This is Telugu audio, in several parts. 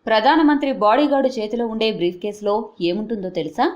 ప్రధానమంత్రి బాడీగార్డు చేతిలో ఉండే బ్రీఫ్ కేసులో ఏముంటుందో తెలుసా?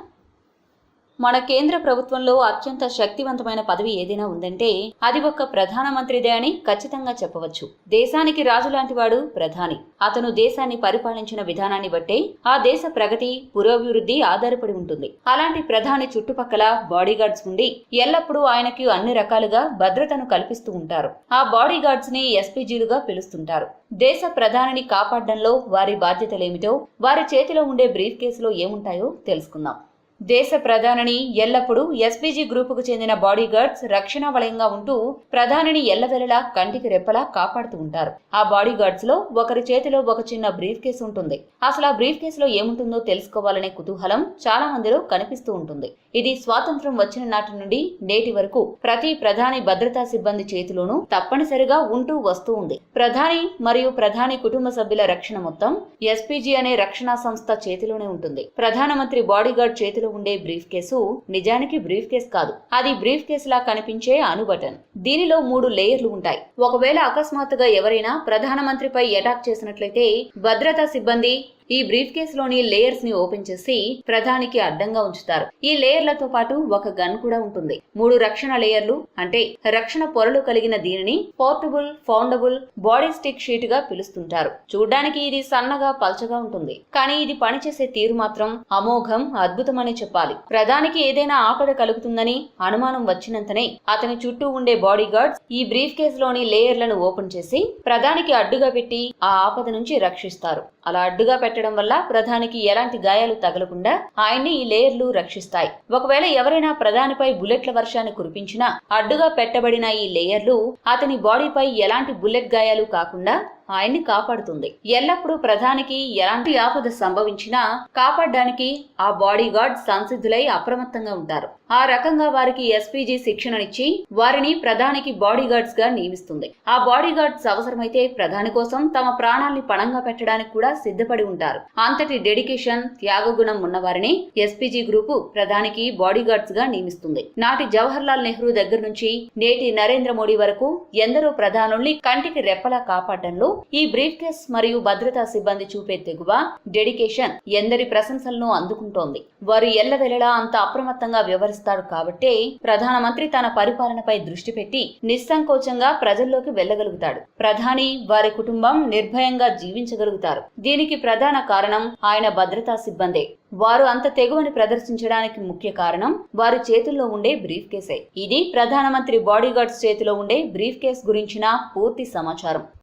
మన కేంద్ర ప్రభుత్వంలో అత్యంత శక్తివంతమైన పదవి ఏదైనా ఉందంటే అది ఒక్క ప్రధానమంత్రిదే అని ఖచ్చితంగా చెప్పవచ్చు. దేశానికి రాజు లాంటివాడు ప్రధాని. అతను దేశాన్ని పరిపాలించిన విధానాన్ని బట్టే ఆ దేశ ప్రగతి, పురోభివృద్ధి ఆధారపడి ఉంటుంది. అలాంటి ప్రధాని చుట్టుపక్కల బాడీగార్డ్స్ ఉండి ఎల్లప్పుడూ ఆయనకి అన్ని రకాలుగా భద్రతను కల్పిస్తూ ఉంటారు. ఆ బాడీగార్డ్స్ ని ఎస్పీజీలుగా పిలుస్తుంటారు. దేశ ప్రధానిని కాపాడడంలో వారి బాధ్యతలేమిటో, వారి చేతిలో ఉండే బ్రీఫ్ కేసులో ఏముంటాయో తెలుసుకుందాం. దేశ ప్రధానిని ఎల్లప్పుడూ ఎస్పీజీ గ్రూపుకు చెందిన బాడీగార్డ్స్ రక్షణ వలయంగా ఉంటూ ప్రధానిని ఎల్లవెల్లలా కంటికి రెప్పలా కాపాడుతూ ఉంటారు. ఆ బాడీగార్డ్స్ లో ఒకరి చేతిలో ఒక చిన్న బ్రీఫ్ కేసు ఉంటుంది. అసలు ఆ బ్రీఫ్ కేసులో ఏముంటుందో తెలుసుకోవాలనే కుతూహలం చాలా మందిలో కనిపిస్తూ ఉంటుంది. ఇది స్వాతంత్ర్యం వచ్చిన నాటి నుండి నేటి వరకు ప్రతి ప్రధాని భద్రతా సిబ్బంది చేతిలోనూ తప్పనిసరిగా ఉంటూ వస్తూ ఉంది. ప్రధాని మరియు ప్రధాని కుటుంబ సభ్యుల రక్షణ మొత్తం ఎస్పీజీ అనే రక్షణ సంస్థ చేతిలోనే ఉంటుంది. ప్రధానమంత్రి బాడీగార్డ్ చేతిలో ఉండే బ్రీఫ్ కేసు నిజానికి బ్రీఫ్ కేస్ కాదు. అది బ్రీఫ్ కేసు లా కనిపించే అనుబటన్. దీనిలో 3 లేయర్లు ఉంటాయి. ఒకవేళ అకస్మాత్తుగా ఎవరైనా ప్రధానమంత్రిపై అటాక్ చేసినట్లయితే భద్రతా సిబ్బంది ఈ బ్రీఫ్ కేసులోని లేయర్స్ ని ఓపెన్ చేసి ప్రధానికి అడ్డంగా ఉంచుతారు. ఈ లేయర్లతో పాటు ఒక గన్ కూడా ఉంటుంది. 3 రక్షణ లేయర్లు అంటే రక్షణ పొరలు కలిగిన దీనిని పోర్టబుల్ ఫౌండబుల్ బాడీ స్టిక్ షీట్ గా పిలుస్తుంటారు. చూడ్డానికి ఇది సన్నగా పల్చగా ఉంటుంది. కానీ ఇది పనిచేసే తీరు మాత్రం అమోఘం, అద్భుతమని చెప్పాలి. ప్రధానికి ఏదైనా ఆపద కలుగుతుందని అనుమానం వచ్చినంతనే అతని చుట్టూ ఉండే బాడీ గార్డ్స్ ఈ బ్రీఫ్ కేసులోని లేయర్లను ఓపెన్ చేసి ప్రధానికి అడ్డుగా పెట్టి ఆ ఆపద నుంచి రక్షిస్తారు. అలా అడ్డుగా పెట్టడం వల్ల ప్రధానికి ఎలాంటి గాయాలు తగలకుండా ఆయన్ని ఈ లేయర్లు రక్షిస్తాయి. ఒకవేళ ఎవరైనా ప్రధానిపై బుల్లెట్ల వర్షాన్ని కురిపించినా అడ్డుగా పెట్టబడిన ఈ లేయర్లు అతని బాడీపై ఎలాంటి బుల్లెట్ గాయాలు కాకుండా ఆయన్ని కాపాడుతుంది. ఎల్లప్పుడూ ప్రధానికి ఎలాంటి ఆపద సంభవించినా కాపాడడానికి ఆ బాడీ గార్డ్ సంసిద్ధులై అప్రమత్తంగా ఉంటారు. ఆ రకంగా వారికి ఎస్పీజీ శిక్షణనిచ్చి వారిని ప్రధానికి బాడీ గార్డ్స్ గా నియమిస్తుంది. ఆ బాడీ గార్డ్స్ అవసరమైతే ప్రధాని కోసం తమ ప్రాణాల్ని పణంగా పెట్టడానికి కూడా సిద్ధపడి ఉంటారు. అంతటి డెడికేషన్, త్యాగగుణం ఉన్నవారిని ఎస్పీజీ గ్రూపు ప్రధానికి బాడీ గార్డ్స్ గా నియమిస్తుంది. నాటి జవహర్ లాల్ నెహ్రూ దగ్గర నుంచి నేటి నరేంద్ర మోడీ వరకు ఎందరో ప్రధానుల్ని కంటికి రెప్పలా కాపాడడంలో ఈ బ్రీఫ్ కేస్ మరియు భద్రతా సిబ్బంది చూపే తెగువ, డెడికేషన్ ఎందరి ప్రశంసలను అందుకుంటోంది. వారు ఎల్లవెల్లలా అంత అప్రమత్తంగా వ్యవహరిస్తారు కాబట్టే ప్రధానమంత్రి తన పరిపాలనపై దృష్టి పెట్టి నిస్సంకోచంగా ప్రజల్లోకి వెళ్లగలుగుతాడు. ప్రధాని, వారి కుటుంబం నిర్భయంగా జీవించగలుగుతారు. దీనికి ప్రధాన కారణం ఆయన భద్రతా సిబ్బందే. వారు అంత తెగువని ప్రదర్శించడానికి ముఖ్య కారణం వారి చేతుల్లో ఉండే బ్రీఫ్ కేసే. ఇది ప్రధానమంత్రి బాడీగార్డ్స్ చేతిలో ఉండే బ్రీఫ్ కేస్ గురించిన పూర్తి సమాచారం.